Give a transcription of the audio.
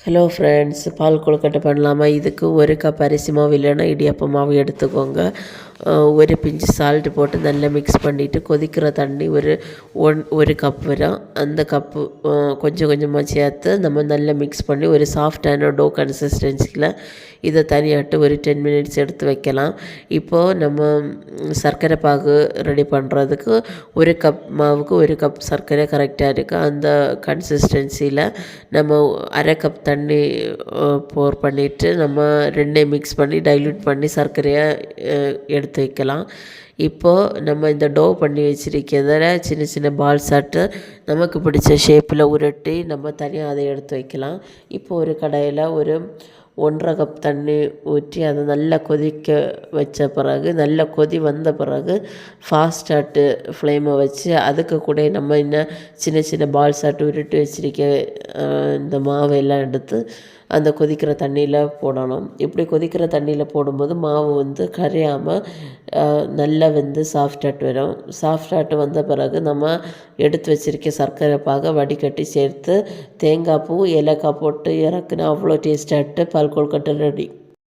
Hello friends, பால் கொழுக்கட்டை பண்ணலாமா? இதுக்கு 1 cup அரிசி மாவு இல்லைன்னா இடியாப்ப மாவு எடுத்துக்கோங்க. ஒரு பிஞ்சு சால்ட்டு போட்டு நல்லா மிக்ஸ் பண்ணிவிட்டு கொதிக்கிற தண்ணி ஒரு கப் வரும். அந்த கப்பு கொஞ்சம் கொஞ்சமாக சேர்த்து நம்ம நல்லா மிக்ஸ் பண்ணி ஒரு சாஃப்டான டோ கன்சிஸ்டன்சியில் இதை தனியாட்டு ஒரு 10 மினிட்ஸ் எடுத்து வைக்கலாம். இப்போது நம்ம சர்க்கரை பாகு ரெடி பண்ணுறதுக்கு 1 கப் மாவுக்கு 1 கப் சர்க்கரை கரெக்டாக இருக்குது. அந்த கன்சிஸ்டன்சியில் நம்ம அரை கப் தண்ணி போர் பண்ணிவிட்டு நம்ம ரெண்டையும் மிக்ஸ் பண்ணி டைல்யூட் பண்ணி சர்க்கரையை எடுத்து வைக்கலாம். இப்போது நம்ம இந்த டோ பண்ணி வச்சுருக்கிறதில் சின்ன சின்ன பால்ஸ் ஆட்டு நமக்கு பிடிச்ச ஷேப்பில் உருட்டி நம்ம தனியாக அதை எடுத்து வைக்கலாம். இப்போ ஒரு கடாயில் ஒரு 1.5 கப் தண்ணி ஊற்றி அதை நல்லா கொதிக்க வச்ச பிறகு நல்லா கொதி வந்த பிறகு ஃபாஸ்டாட்டு ஃப்ளேமை வச்சு அதுக்கு கூட நம்ம இன்னும் சின்ன சின்ன பால்ஸ் ஆட்டு உருட்டி வச்சுருக்க இந்த மாவையெல்லாம் எடுத்து அந்த கொதிக்கிற தண்ணியில் போடணும். இப்படி கொதிக்கிற தண்ணியில் போடும்போது மாவு கரையாமல் நல்லா சாஃப்டாட்டு வரும். சாஃப்டாட்டு வந்த பிறகு நம்ம எடுத்து வச்சுருக்க சர்க்கரை பாகை வடிகட்டி சேர்த்து தேங்காய் பூ ஏலக்காய் போட்டு இறக்குனா அவ்வளோ டேஸ்டாட்டு பால் கொழுக்கட்டை ரெடி.